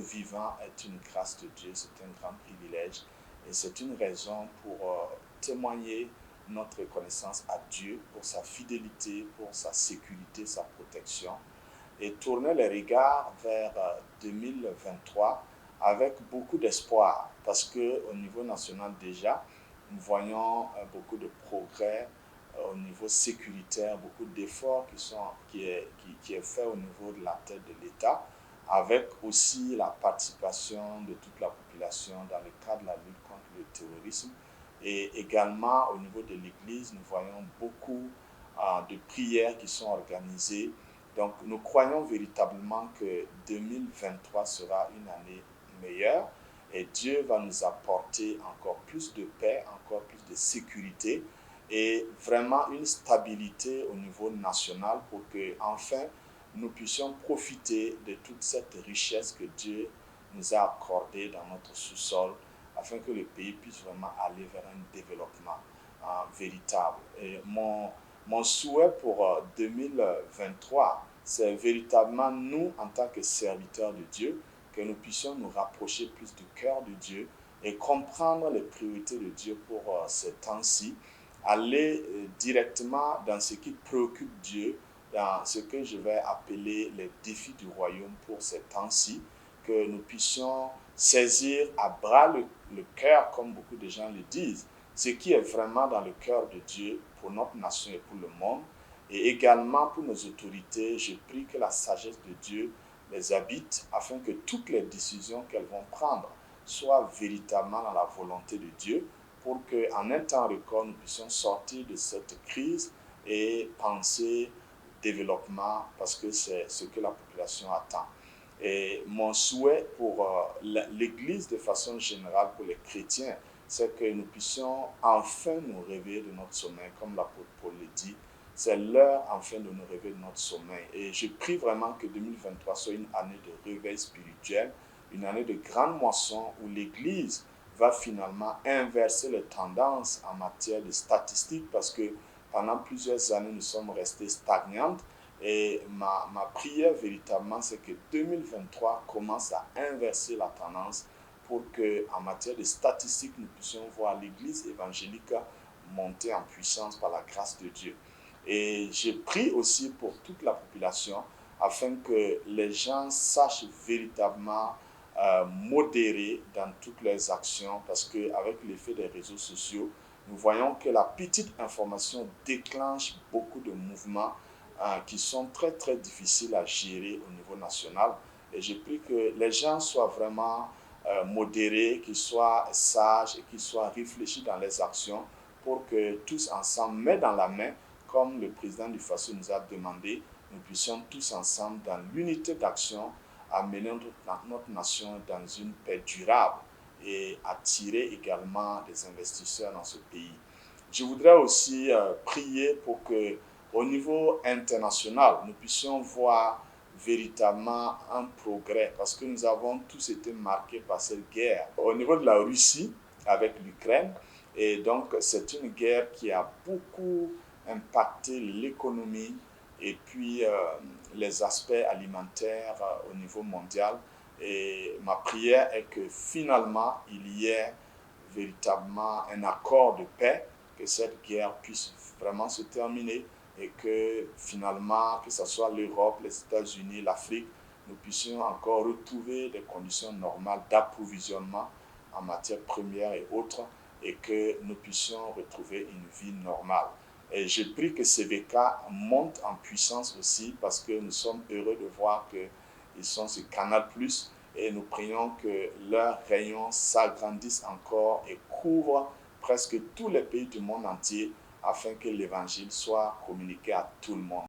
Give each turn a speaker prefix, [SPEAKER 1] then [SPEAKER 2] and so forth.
[SPEAKER 1] vivant est une grâce de Dieu, c'est un grand privilège et c'est une raison pour témoigner notre reconnaissance à Dieu pour sa fidélité, pour sa sécurité, sa protection et tourner les regards vers 2023 avec beaucoup d'espoir parce qu'au niveau national déjà, nous voyons beaucoup de progrès au niveau sécuritaire, beaucoup d'efforts qui est fait au niveau de la tête de l'État, avec aussi la participation de toute la population dans le cadre de la lutte contre le terrorisme. Et également au niveau de l'Église, nous voyons beaucoup de prières qui sont organisées. Donc nous croyons véritablement que 2023 sera une année meilleure et Dieu va nous apporter encore plus de paix, encore plus de sécurité et vraiment une stabilité au niveau national pour que enfin nous puissions profiter de toute cette richesse que Dieu nous a accordée dans notre sous-sol afin que le pays puisse vraiment aller vers un développement véritable. Et mon souhait pour 2023, c'est véritablement nous, en tant que serviteurs de Dieu, que nous puissions nous rapprocher plus du cœur de Dieu et comprendre les priorités de Dieu pour ces temps-ci, aller directement dans ce qui préoccupe Dieu, dans ce que je vais appeler les défis du royaume pour ces temps-ci, que nous puissions saisir à bras le cœur, comme beaucoup de gens le disent, ce qui est vraiment dans le cœur de Dieu pour notre nation et pour le monde, et également pour nos autorités. Je prie que la sagesse de Dieu les habite afin que toutes les décisions qu'elles vont prendre soient véritablement dans la volonté de Dieu pour qu'en un temps record, nous puissions sortir de cette crise et penser développement parce que c'est ce que la population attend. Et mon souhait pour l'Église de façon générale, pour les chrétiens, c'est que nous puissions enfin nous réveiller de notre sommeil, comme l'apôtre Paul le dit. C'est l'heure enfin de nous réveiller de notre sommeil. Et je prie vraiment que 2023 soit une année de réveil spirituel, une année de grande moisson où l'Église va finalement inverser les tendances en matière de statistiques parce que pendant plusieurs années, nous sommes restés stagnantes. Et ma prière véritablement, c'est que 2023 commence à inverser la tendance pour qu'en matière de statistiques, nous puissions voir l'Église évangélique monter en puissance par la grâce de Dieu. Et je prie aussi pour toute la population afin que les gens sachent véritablement modérer dans toutes leurs actions parce qu'avec l'effet des réseaux sociaux, nous voyons que la petite information déclenche beaucoup de mouvements qui sont très très difficiles à gérer au niveau national. Et je prie que les gens soient vraiment modérés, qu'ils soient sages et qu'ils soient réfléchis dans les actions pour que tous ensemble, main dans la main, comme le président du FASO nous a demandé, nous puissions tous ensemble, dans l'unité d'action, amener notre nation dans une paix durable et attirer également des investisseurs dans ce pays. Je voudrais aussi prier pour que, au niveau international, nous puissions voir véritablement un progrès parce que nous avons tous été marqués par cette guerre. Au niveau de la Russie, avec l'Ukraine, et donc c'est une guerre qui a beaucoup impacté l'économie et puis les aspects alimentaires au niveau mondial. Et ma prière est que finalement, il y ait véritablement un accord de paix, que cette guerre puisse vraiment se terminer et que finalement, que ce soit l'Europe, les États-Unis, l'Afrique, nous puissions encore retrouver des conditions normales d'approvisionnement en matières premières et autres et que nous puissions retrouver une vie normale. Et je prie que CVK monte en puissance aussi parce que nous sommes heureux de voir qu'ils sont sur Canal+, et nous prions que leur rayon s'agrandisse encore et couvre presque tous les pays du monde entier afin que l'évangile soit communiqué à tout le monde.